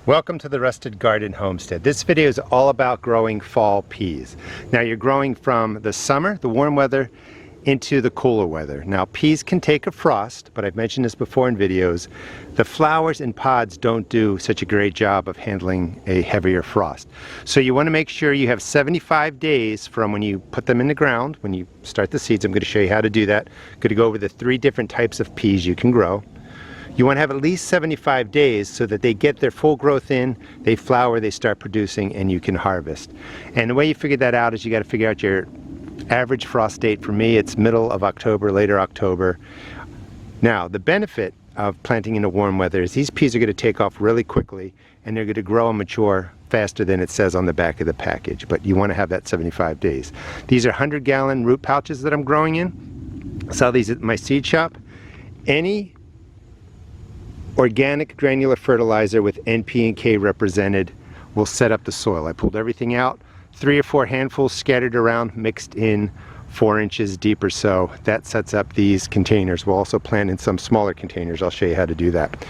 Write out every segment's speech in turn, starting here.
Welcome to the Rusted Garden Homestead. This video is all about growing fall peas. Now you're growing from the summer, the warm weather, into the cooler weather. Now peas can take a frost, but I've mentioned this before in videos. The flowers and pods don't do such a great job of handling a heavier frost. So you want to make sure you have 75 days from when you put them in the ground, when you start the seeds. I'm going to show you how to do that. I'm going to go over the 3 different types of peas you can grow. You want to have at least 75 days so that they get their full growth in, they flower, they start producing, and you can harvest. And the way you figure that out is you got to figure out your average frost date. For me, it's middle of October, later October. Now, the benefit of planting in the warm weather is these peas are going to take off really quickly and they're going to grow and mature faster than it says on the back of the package. But you want to have that 75 days. These are 100-gallon root pouches that I'm growing in. I sell these at my seed shop. Any organic granular fertilizer with NP and K represented will set up the soil. I pulled everything out, 3 or 4 handfuls scattered around, mixed in 4 inches deep or so. That sets up these containers. We'll also plant in some smaller containers. I'll show you how to do that.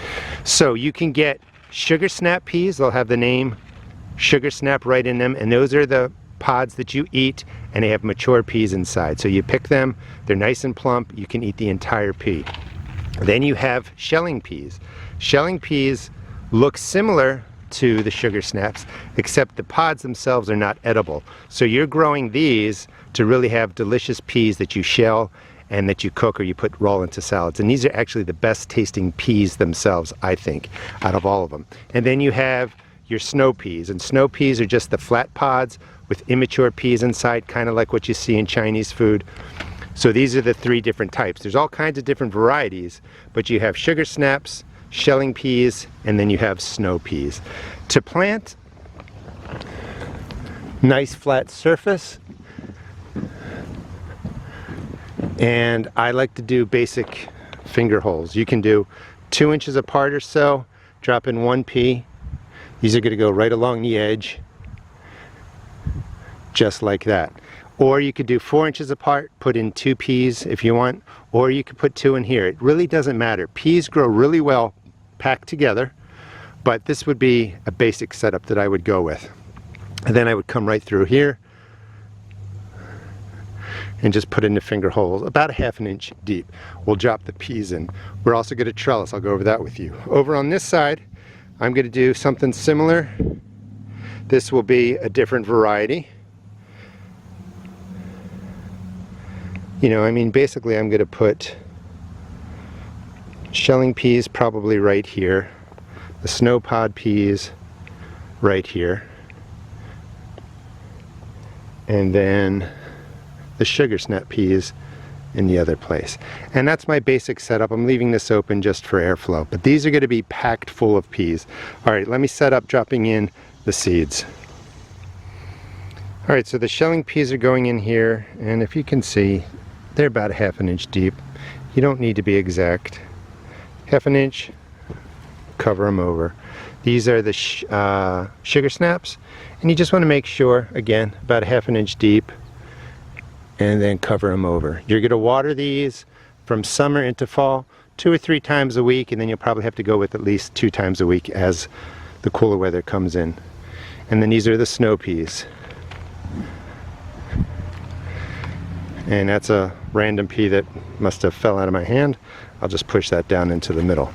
So you can get sugar snap peas. They'll have the name sugar snap right in them, and those are the pods that you eat, and they have mature peas inside. So you pick them, they're nice and plump, you can eat the entire pea. Then you have shelling peas. Shelling peas look similar to the sugar snaps, except the pods themselves are not edible. So you're growing these to really have delicious peas that you shell and that you cook or you put raw into salads. And these are actually the best tasting peas themselves, I think, out of all of them. And then you have your snow peas. And snow peas are just the flat pods with immature peas inside, kind of like what you see in Chinese food. So these are the 3 different types. There's all kinds of different varieties, but you have sugar snaps, shelling peas, and then you have snow peas. To plant, nice flat surface, and I like to do basic finger holes. You can do 2 inches apart or so, drop in 1 pea. These are going to go right along the edge, just like that. Or you could do 4 inches apart, put in 2 peas if you want, or you could put 2 in here. It really doesn't matter. Peas grow really well packed together, but this would be a basic setup that I would go with. And then I would come right through here and just put in the finger holes, about 1/2 inch deep. We'll drop the peas in. We're also going to trellis. I'll go over that with you. Over on this side, I'm going to do something similar. This will be a different variety. You know, I mean, basically I'm going to put shelling peas probably right here, the snow pod peas right here, and then the sugar snap peas in the other place. And that's my basic setup. I'm leaving this open just for airflow, but these are going to be packed full of peas. All right, let me set up dropping in the seeds. All right, so the shelling peas are going in here, and if you can see, they're about 1/2 inch deep. You don't need to be exact. 1/2 inch, cover them over. These are the sugar snaps, and you just want to make sure, again, about 1/2 inch deep, and then cover them over. You're going to water these from summer into fall 2 or 3 times a week, and then you'll probably have to go with at least 2 times a week as the cooler weather comes in. And then these are the snow peas. And that's a random pea that must have fell out of my hand. I'll just push that down into the middle.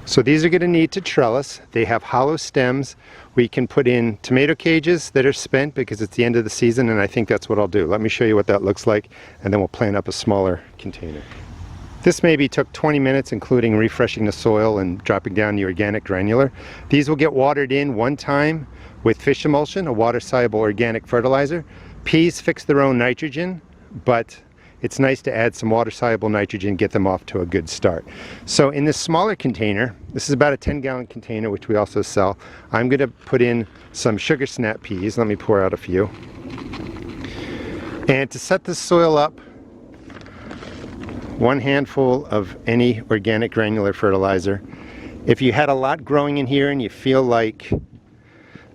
So these are going to need to trellis. They have hollow stems. We can put in tomato cages that are spent because it's the end of the season, and I think that's what I'll do. Let me show you what that looks like, and then we'll plant up a smaller container. This maybe took 20 minutes, including refreshing the soil and dropping down the organic granular. These will get watered in 1 time with fish emulsion, a water-soluble organic fertilizer. Peas fix their own nitrogen, but it's nice to add some water-soluble nitrogen, get them off to a good start. So in this smaller container, this is about a 10-gallon container, which we also sell, I'm going to put in some sugar snap peas. Let me pour out a few. And to set the soil up, 1 handful of any organic granular fertilizer. If you had a lot growing in here and you feel like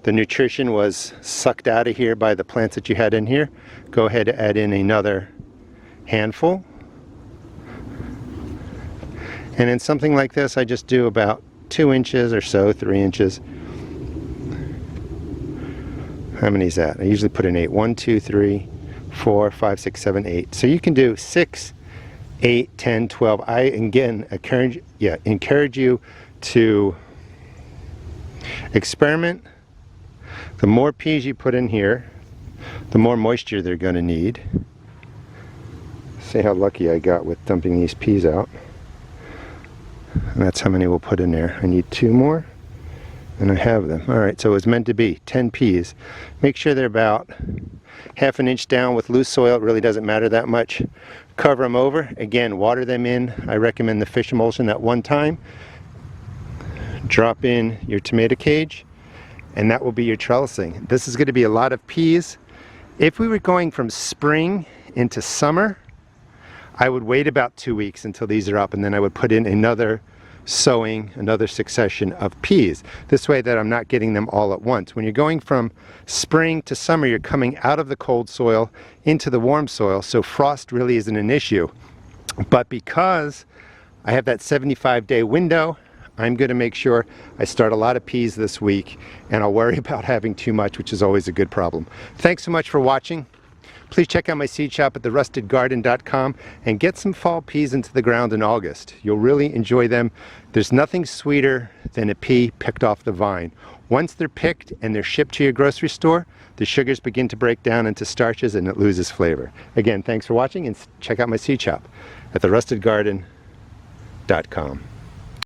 the nutrition was sucked out of here by the plants that you had in here, go ahead and add in another handful. And in something like this, I just do about 2 inches or so, 3 inches. How many is that? I usually put in 8. 1, 2, 3, 4, 5, 6, 7, 8. So you can do 6, 8, 10, 12. I again encourage you to experiment. The more peas you put in here, the more moisture they're going to need. See how lucky I got with dumping these peas out. And that's how many we'll put in there. I need 2 more, and I have them. All right, so it's meant to be 10 peas. Make sure they're about ½ an inch down with loose soil. It really doesn't matter that much. Cover them over. Again, water them in. I recommend the fish emulsion at one time. Drop in your tomato cage, and that will be your trellising. This is going to be a lot of peas. If we were going from spring into summer, I would wait about 2 weeks until these are up, and then I would put in another sowing, another succession of peas. This way that I'm not getting them all at once. When you're going from spring to summer, you're coming out of the cold soil into the warm soil, so frost really isn't an issue. But because I have that 75-day window, I'm going to make sure I start a lot of peas this week, and I'll worry about having too much, which is always a good problem. Thanks so much for watching. Please check out my seed shop at therustedgarden.com and get some fall peas into the ground in August. You'll really enjoy them. There's nothing sweeter than a pea picked off the vine. Once they're picked and they're shipped to your grocery store, the sugars begin to break down into starches and it loses flavor. Again, thanks for watching, and check out my seed shop at therustedgarden.com.